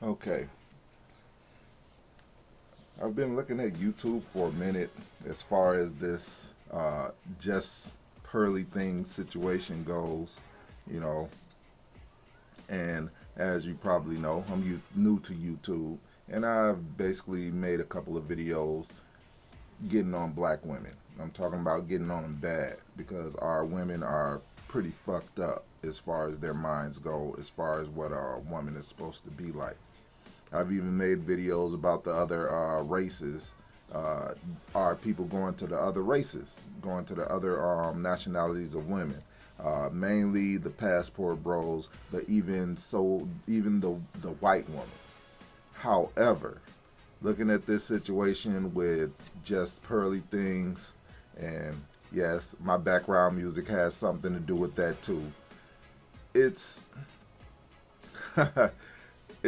Okay, I've been looking at YouTube for a minute as far as this just pearly thing situation goes, you know, and as you probably know, new to YouTube, and I've basically made a couple of videos getting on black women. I'm talking about getting on them bad because our women are pretty fucked up as far as their minds go, as far as what a woman is supposed to be like. I've even made videos about the other races. Are people going to the other races, going to the other nationalities of women? Mainly the passport bros, but even the white woman. However, looking at this situation with just pearly things, and yes, my background music has something to do with that too. It's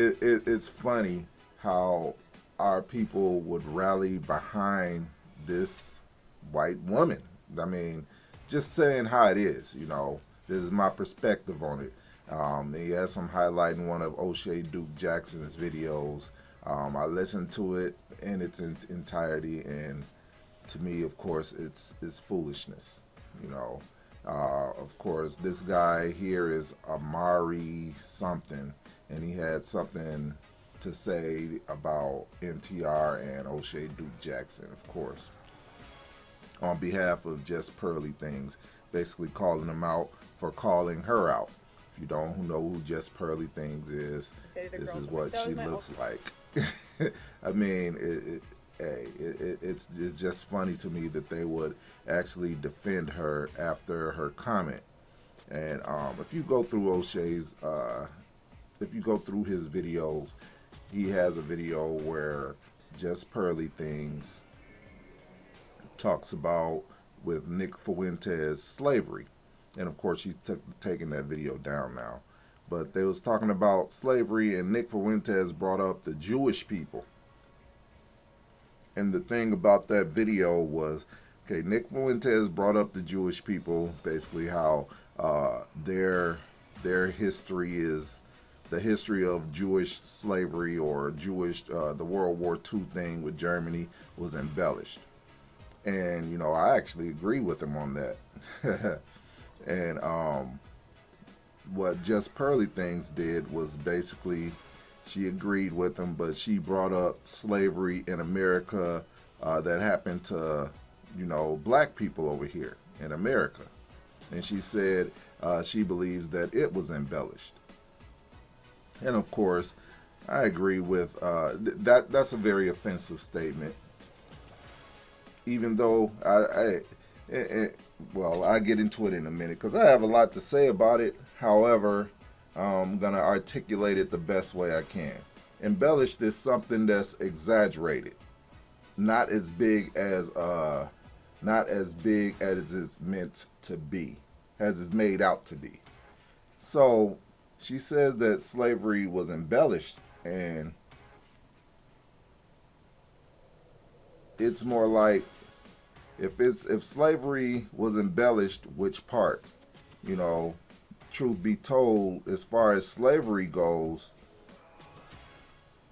it's funny how our people would rally behind this white woman. I mean, just saying how it is, this is my perspective on it. Yes, I'm highlighting one of O'Shea Duke Jackson's videos. I listened to it in its entirety, and to me, of course, it's foolishness. You know, of course, this guy here is Amari something, and he had something to say about NTR and O'Shea Duke Jackson, of course, on behalf of Just Pearly Things, basically calling them out for calling her out. If you don't know who Just Pearly Things is, this is what she looks like. I mean, it's just funny to me that they would actually defend her after her comment. And if you go through if you go through his videos, he has a video where Just Pearly Things talks about with Nick Fuentes slavery, and of course he's taking that video down now. But they was talking about slavery, and Nick Fuentes brought up the Jewish people. And the thing about that video was, okay, Nick Fuentes brought up the Jewish people, basically how their history is the history of Jewish slavery or Jewish the World War II thing with Germany was embellished. And I actually agree with him on that. And what Just Pearly Things did was basically she agreed with him, but she brought up slavery in America that happened to black people over here in America, and she said she believes that it was embellished. And of course, I agree with that. That's a very offensive statement. Even though well, I'll get into it in a minute because I have a lot to say about it. However, I'm gonna articulate it the best way I can. Embellished is something that's exaggerated, not as big as it's meant to be, as it's made out to be. So she says that slavery was embellished, and it's more like if slavery was embellished, which part? You know, truth be told, as far as slavery goes,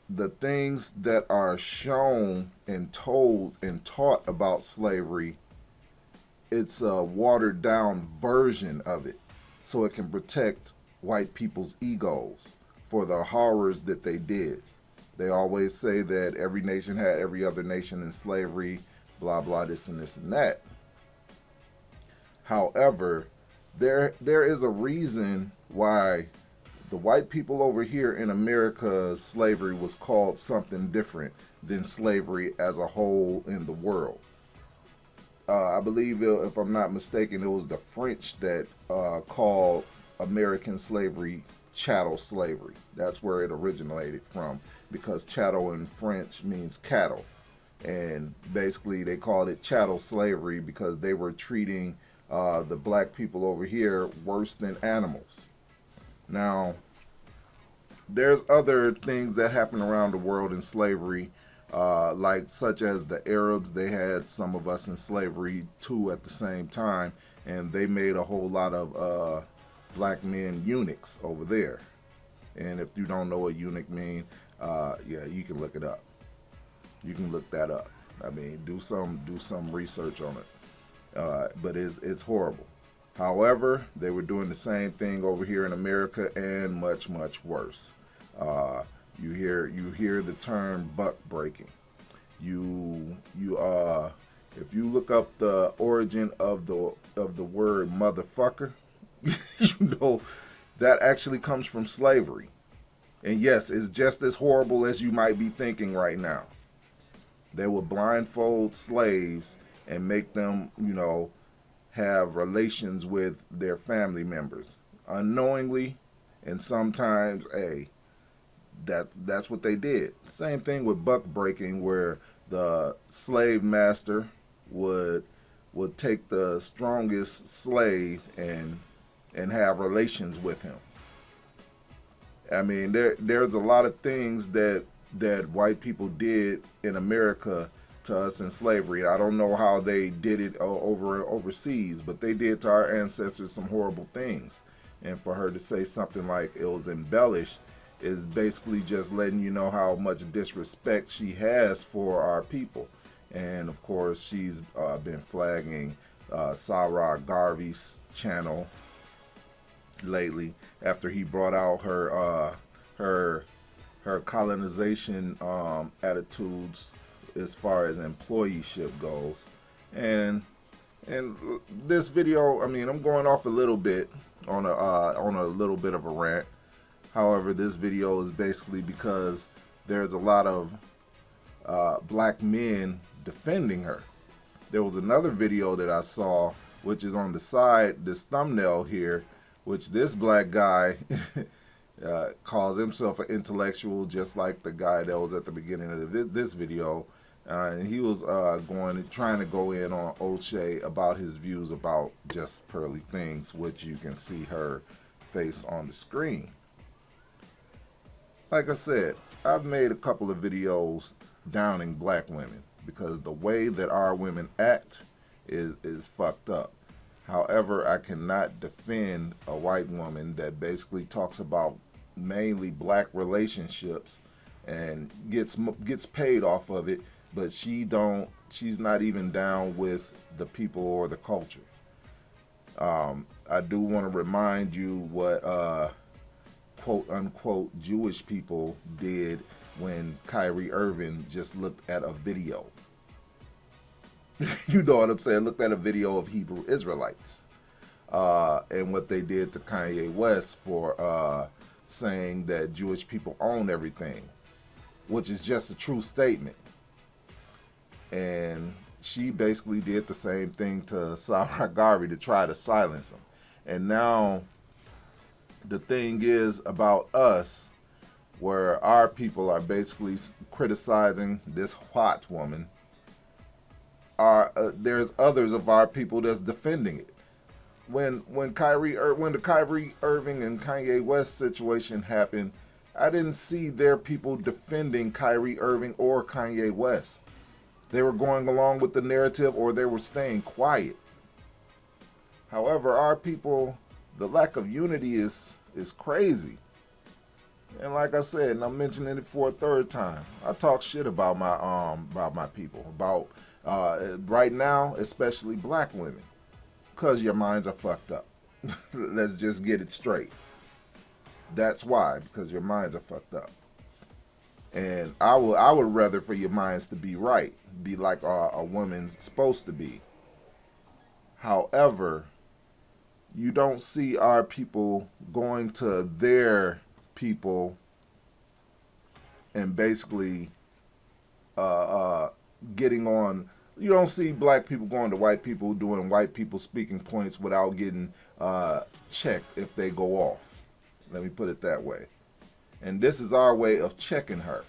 the things that are shown and told and taught about slavery, it's a watered down version of it so it can protect white people's egos for the horrors that they did. They always say that every nation had every other nation in slavery, blah blah, this and this and that. However, there is a reason why the white people over here in America, slavery was called something different than slavery as a whole in the world. I believe, if I'm not mistaken, it was the French that called American slavery chattel slavery. That's where it originated from, because chattel in French means cattle. And basically they called it chattel slavery because they were treating the black people over here worse than animals. Now, there's other things that happen around the world in slavery, like such as the Arabs. They had some of us in slavery too at the same time, and they made a whole lot of black men eunuchs over there. And if you don't know what eunuch mean, Yeah, you can look it up. You can look that up. I mean, do some research on it. But it's horrible. However, they were doing the same thing over here in America and much worse. Uh, you hear the term buck breaking. You if you look up the origin of the word motherfucker, you know that actually comes from slavery. And yes, it's just as horrible as you might be thinking right now. They would blindfold slaves and make them, have relations with their family members unknowingly, and sometimes, that's what they did. Same thing with buck breaking, where the slave master would would take the strongest slave and have relations with him. I mean, there's a lot of things that white people did in America to us in slavery. I don't know how they did it overseas, but they did to our ancestors some horrible things. And for her to say something like it was embellished is basically just letting you know how much disrespect she has for our people. And of course, she's been flagging Sarah Garvey's channel lately after he brought out her colonization attitudes as far as employeeship goes. And this video, I mean, I'm going off a little bit on a little bit of a rant. However, this video is basically because there's a lot of black men defending her. There was another video that I saw, which is on the side, this thumbnail here, which this black guy calls himself an intellectual, just like the guy that was at the beginning of this video. And he was trying to go in on O'Shea about his views about just pearly things, which you can see her face on the screen. Like I said, I've made a couple of videos downing black women because the way that our women act is fucked up. However, I cannot defend a white woman that basically talks about mainly black relationships and gets paid off of it, but she's not even down with the people or the culture. I do want to remind you what quote unquote Jewish people did when Kyrie Irving just looked at a video. You know what I'm saying? Looked at a video of Hebrew Israelites. And what they did to Kanye West for saying that Jewish people own everything, which is just a true statement. And she basically did the same thing to Sarah Garvey to try to silence him. And now the thing is about us, where our people are basically criticizing this white woman, there's others of our people that's defending it. When the Kyrie Irving and Kanye West situation happened, I didn't see their people defending Kyrie Irving or Kanye West. They were going along with the narrative, or they were staying quiet. However, our people, the lack of unity is crazy. And like I said, and I'm mentioning it for a third time, I talk shit about my people, about right now, especially black women, because your minds are fucked up. Let's just get it straight. That's why, because your minds are fucked up. And I would rather for your minds to be right, be like a woman's supposed to be. However, you don't see our people going to their people and basically getting on. You don't see black people going to white people doing white people speaking points without getting checked if they go off. Let me put it that way. And this is our way of checking her.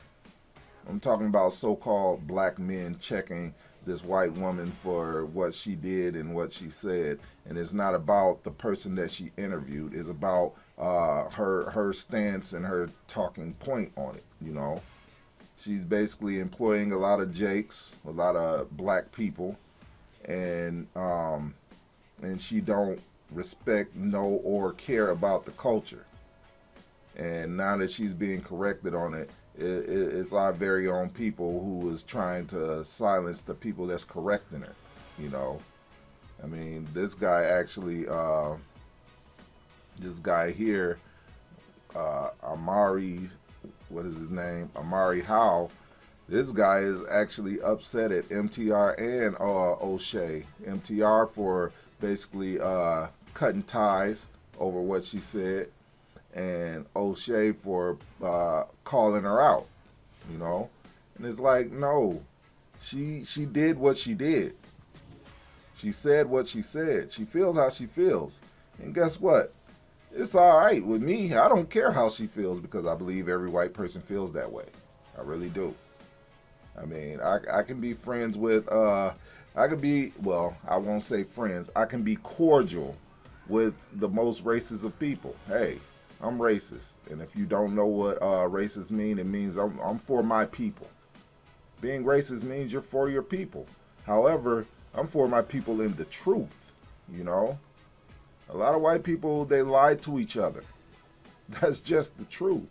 I'm talking about so-called black men checking this white woman for what she did and what she said. And it's not about the person that she interviewed. It's about her stance and her talking point on it, you know. She's basically employing a lot of jakes, a lot of black people, and she don't respect, know, or care about the culture. And now that she's being corrected on it, It's our very own people who is trying to silence the people that's correcting her. You know, I mean, this guy actually, this guy here, Amari, what is his name? Amari Howe. This guy is actually upset at MTR and O'Shea. MTR for basically cutting ties over what she said, and O'Shea for calling her out. You know, and it's like, no, she did what she did. She said what she said. She feels how she feels, and guess what? It's all right with me. I don't care how she feels because I believe every white person feels that way. I really do. I mean, I can be friends with, I could be, well, I won't say friends. I can be cordial with the most racist of people. Hey, I'm racist. And if you don't know what racist mean, it means I'm for my people. Being racist means you're for your people. However, I'm for my people in the truth, you know? A lot of white people, they lie to each other. That's just the truth.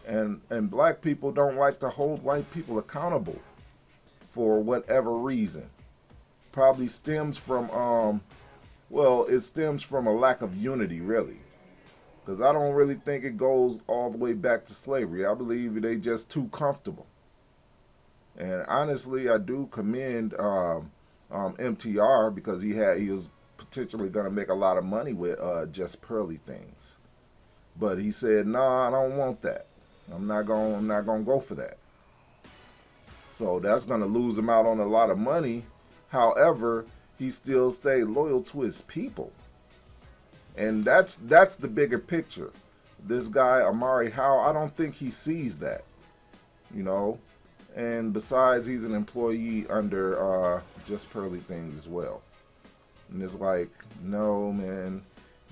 And black people don't like to hold white people accountable for whatever reason. Probably stems from well, it stems from a lack of unity, really. Because I don't really think it goes all the way back to slavery. I believe they just too comfortable. And honestly, I do commend MTR because he was potentially going to make a lot of money with just Pearly things. But he said, "Nah, I don't want that. I'm not gonna go for that." So that's gonna lose him out on a lot of money. However, he still stayed loyal to his people, and that's the bigger picture. This guy Amari Howe, I don't think he sees that, you know. And besides, he's an employee under Just Pearly Things as well. And it's like, no, man.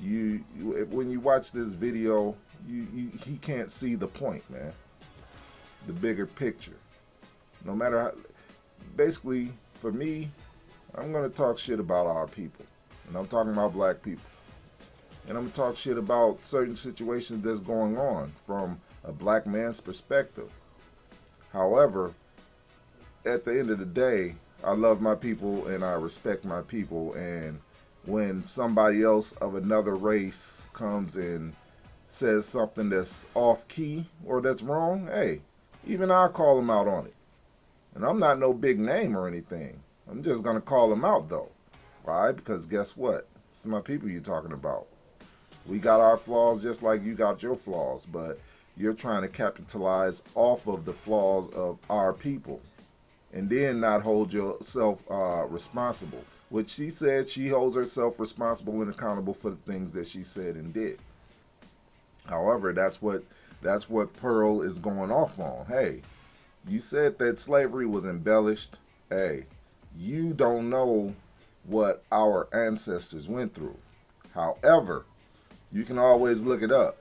You when you watch this video, he can't see the point, man. The bigger picture. No matter how, basically, for me, I'm gonna talk shit about our people, and I'm talking about black people, and I'm gonna talk shit about certain situations that's going on from a black man's perspective. However, at the end of the day, I love my people and I respect my people, and when somebody else of another race comes and says something that's off key or that's wrong, hey, even I'll call them out on it. And I'm not no big name or anything. I'm just going to call them out, though. Why? Because guess what? It's my people you're talking about. We got our flaws just like you got your flaws, but you're trying to capitalize off of the flaws of our people and then not hold yourself responsible. Which she said she holds herself responsible and accountable for the things that she said and did. However, that's what Pearl is going off on. Hey, you said that slavery was embellished. Hey, you don't know what our ancestors went through. However, you can always look it up.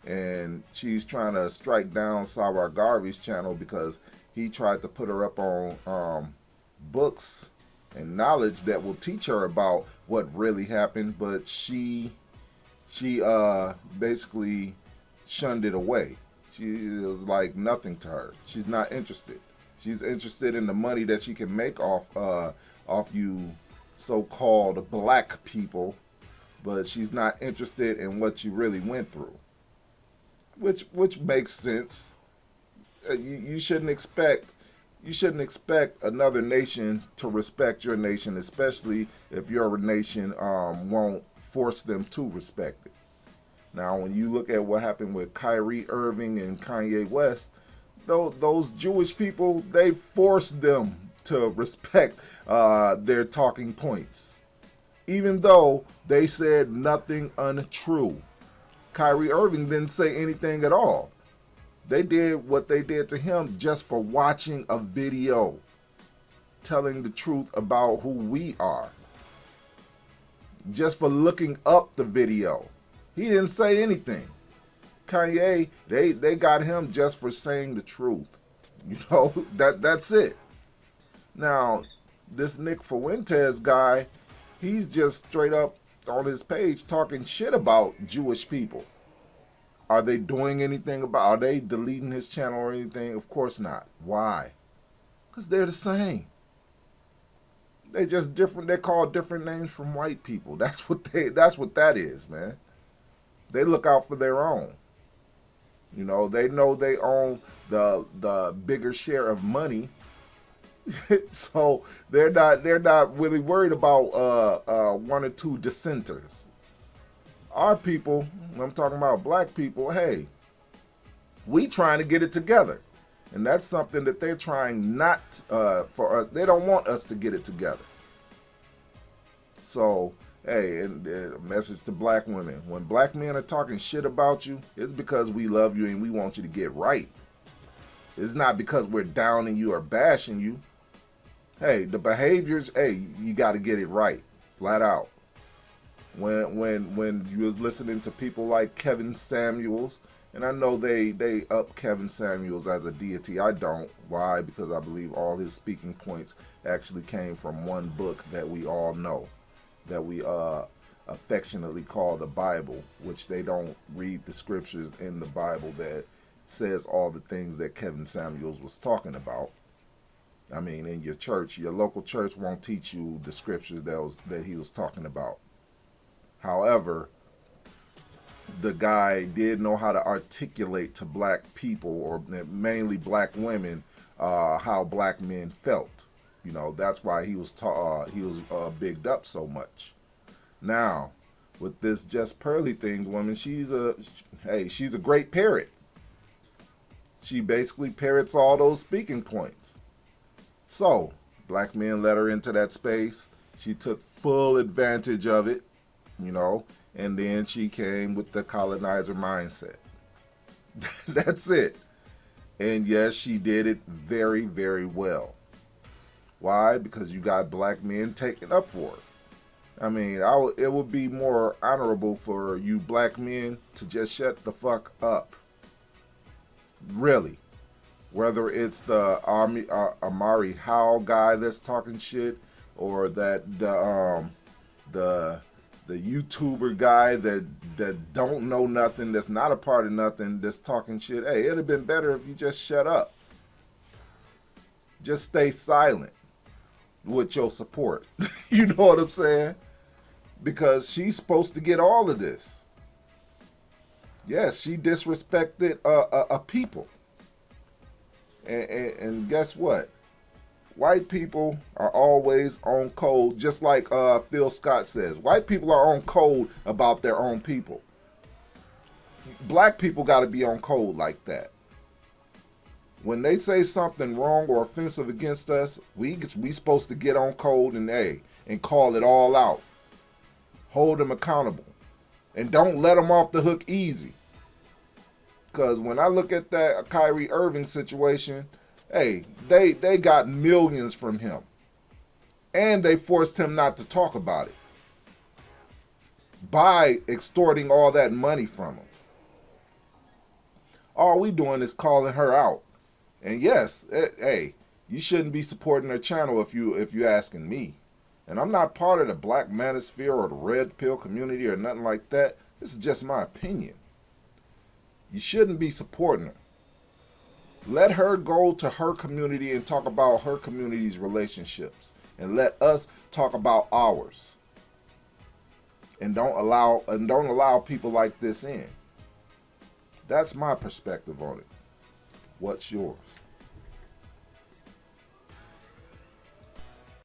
And she's trying to strike down Sawar Garvey's channel because he tried to put her up on books and knowledge that will teach her about what really happened, but she basically shunned it away. She was like nothing to her. She's not interested. She's interested in the money that she can make off you so-called black people, but she's not interested in what you really went through. Which makes sense. You shouldn't expect another nation to respect your nation, especially if your nation won't force them to respect it. Now, when you look at what happened with Kyrie Irving and Kanye West, those Jewish people, they forced them to respect their talking points, even though they said nothing untrue. Kyrie Irving didn't say anything at all. They did what they did to him just for watching a video telling the truth about who we are. Just for looking up the video. He didn't say anything. Kanye, they got him just for saying the truth. You know, that's it. Now, this Nick Fuentes guy, he's just straight up on his page talking shit about Jewish people. Are they doing anything about? Are they deleting his channel or anything? Of course not. Why? Because they're the same. They just different. They're called different names from white people. That's what they. That's what that is, man. They look out for their own. You know, they know they own the bigger share of money, so they're not really worried about one or two dissenters. Our people, when I'm talking about black people, hey, we trying to get it together, and that's something that they're trying not for us. They don't want us to get it together. So hey, and a message to black women: when black men are talking shit about you, it's because we love you and we want you to get right. It's not because we're downing you or bashing you. Hey, the behaviors, hey, you got to get it right, flat out. When you was listening to people like Kevin Samuels, and I know they up Kevin Samuels as a deity. I don't. Why? Because I believe all his speaking points actually came from one book that we all know, that we affectionately call the Bible, which they don't read the scriptures in the Bible that says all the things that Kevin Samuels was talking about. I mean, in your church, your local church won't teach you the scriptures that he was talking about. However, the guy did know how to articulate to black people, or mainly black women, how black men felt. You know, that's why he was bigged up so much. Now, with this Just Pearly thing, woman, she's a great parrot. She basically parrots all those speaking points. So, black men let her into that space. She took full advantage of it, you know, and then she came with the colonizer mindset. That's it. And yes, she did it very, very well. Why? Because you got black men taking up for it. I mean, it would be more honorable for you black men to just shut the fuck up. Really. Whether it's the Amari Howell guy that's talking shit, or that the YouTuber guy that don't know nothing, that's not a part of nothing, that's talking shit. Hey, it'd have been better if you just shut up. Just stay silent with your support. You know what I'm saying? Because she's supposed to get all of this. Yes, she disrespected a people. And guess what? White people are always on code, just like Phil Scott says. White people are on code about their own people. Black people got to be on code like that. When they say something wrong or offensive against us, we supposed to get on code and call it all out. Hold them accountable. And don't let them off the hook easy. Because when I look at that Kyrie Irving situation, hey, they got millions from him. And they forced him not to talk about it by extorting all that money from him. All we doing is calling her out. And yes, hey, you shouldn't be supporting her channel if you asking me. And I'm not part of the Black Manosphere or the Red Pill community or nothing like that. This is just my opinion. You shouldn't be supporting her. Let her go to her community and talk about her community's relationships, and let us talk about ours. And don't allow people like this in. That's my perspective on it. What's yours?